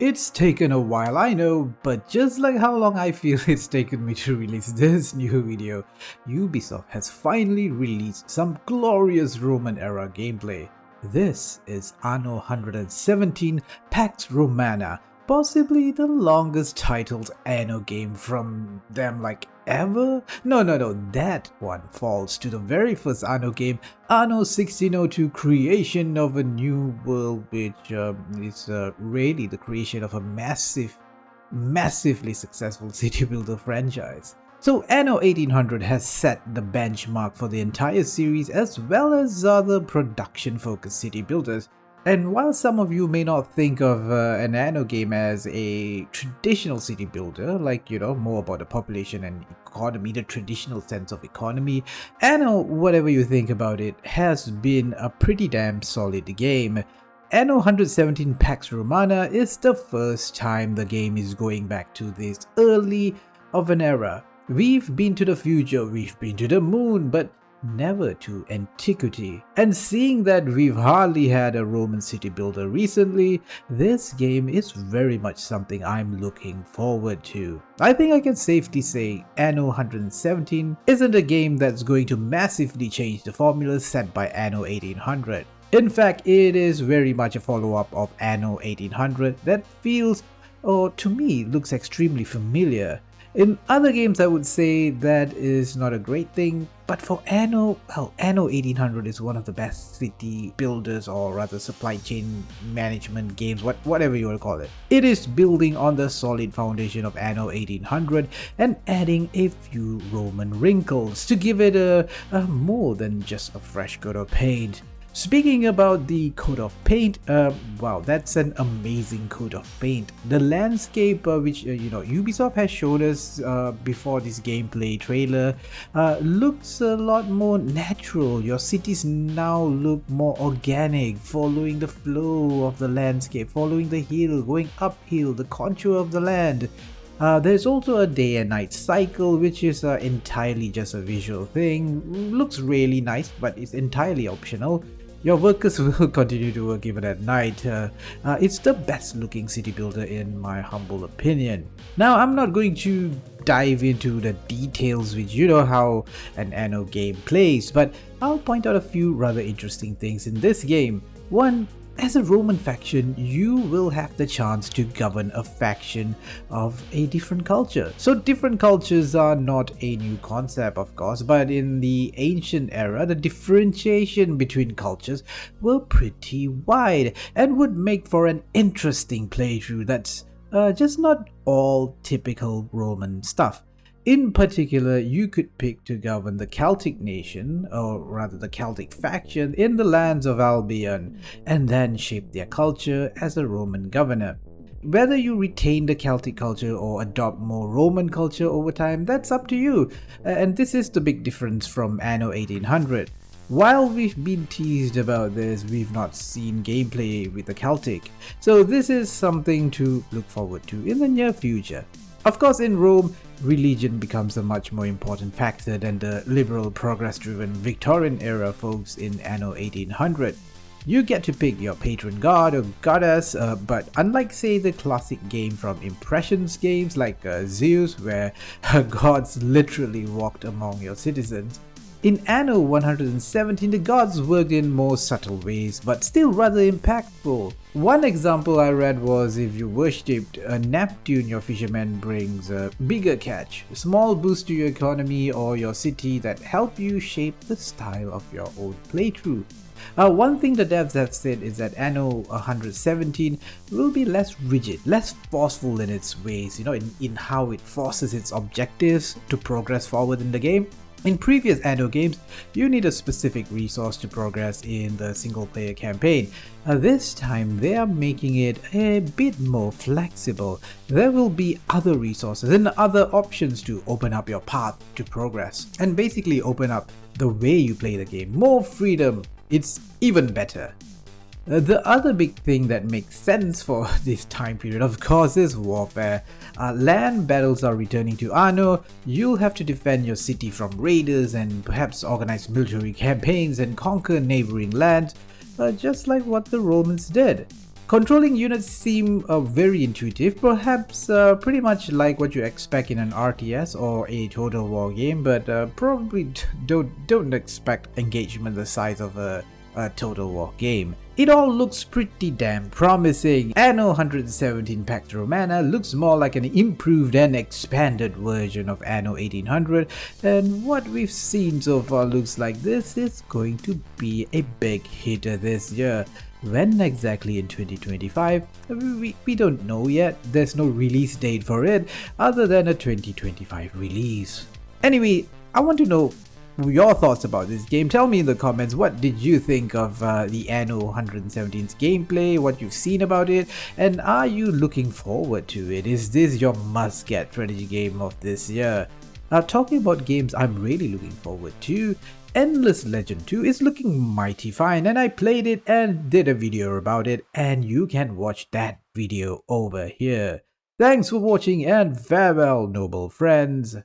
It's taken a while, I know, but just like how long I feel it's taken me to release this new video, Ubisoft has finally released some glorious Roman era gameplay. This is Anno 117 Pax Romana, possibly the longest titled Anno game from them like ever? No, that one falls to the very first Anno game, Anno 1602 Creation of a New World, which is really the creation of a massively successful city builder franchise. So Anno 1800 has set the benchmark for the entire series as well as other production-focused city builders. And while some of you may not think of an Anno game as a traditional city builder, like, more about the population and economy, the traditional sense of economy, Anno, whatever you think about it, has been a pretty damn solid game. Anno 117 Pax Romana is the first time the game is going back to this early of an era. We've been to the future, we've been to the moon, but never to antiquity. And seeing that we've hardly had a Roman city builder recently, this game is very much something I'm looking forward to. I think I can safely say Anno 117 isn't a game that's going to massively change the formula set by Anno 1800. In fact, it is very much a follow-up of Anno 1800 that feels, or to me, looks extremely familiar. In other games, I would say that is not a great thing, but for Anno, well, Anno 1800 is one of the best city builders, or rather supply chain management games, whatever you want to call it. It is building on the solid foundation of Anno 1800 and adding a few Roman wrinkles to give it a more than just a fresh coat of paint. Speaking about the coat of paint, wow, that's an amazing coat of paint. The landscape which Ubisoft has shown us before this gameplay trailer looks a lot more natural. Your cities now look more organic, following the flow of the landscape, following the hill, going uphill, the contour of the land. There's also a day and night cycle, which is entirely just a visual thing. Looks really nice, but it's entirely optional. Your workers will continue to work even at night. It's the best looking city builder in my humble opinion. Now, I'm not going to dive into the details which how an Anno game plays, but I'll point out a few rather interesting things in this game. One, as a Roman faction, you will have the chance to govern a faction of a different culture. So different cultures are not a new concept, of course, but in the ancient era, the differentiation between cultures were pretty wide and would make for an interesting playthrough that's just not all typical Roman stuff. In particular, you could pick to govern the Celtic nation, or rather the Celtic faction, in the lands of Albion, and then shape their culture as a Roman governor. Whether you retain the Celtic culture or adopt more Roman culture over time, that's up to you, and this is the big difference from Anno 1800. While we've been teased about this, we've not seen gameplay with the Celtic, so this is something to look forward to in the near future. Of course, in Rome, religion becomes a much more important factor than the liberal, progress-driven Victorian era folks in Anno 1800. You get to pick your patron god or goddess, but unlike say the classic game from Impressions games like Zeus, where gods literally walked among your citizens, in Anno 117, the gods worked in more subtle ways, but still rather impactful. One example I read was if you worshipped Neptune, your fisherman brings a bigger catch, a small boost to your economy or your city that help you shape the style of your own playthrough. One thing the devs have said is that Anno 117 will be less rigid, less forceful in its ways, in how it forces its objectives to progress forward in the game. In previous Anno games, you need a specific resource to progress in the single-player campaign. This time, they are making it a bit more flexible. There will be other resources and other options to open up your path to progress, and basically open up the way you play the game. More freedom, it's even better. The other big thing that makes sense for this time period, of course, is warfare. Land battles are returning to Anno. You'll have to defend your city from raiders and perhaps organize military campaigns and conquer neighboring lands, just like what the Romans did. Controlling units seem very intuitive, perhaps pretty much like what you expect in an RTS or a Total War game, but probably don't expect engagement the size of a Total War game. It all looks pretty damn promising. Anno 117 Pax Romana looks more like an improved and expanded version of Anno 1800, and what we've seen so far looks like this is going to be a big hitter this year. When exactly in 2025? We don't know yet. There's no release date for it other than a 2025 release. Anyway, I want to know your thoughts about this game. Tell me in the comments, what did you think of the Anno 117's gameplay, what you've seen about it, and are you looking forward to it? Is this your must-get strategy game of this year? Talking about games I'm really looking forward to, Endless Legend 2 is looking mighty fine, and I played it and did a video about it, and you can watch that video over here. Thanks for watching and farewell, noble friends.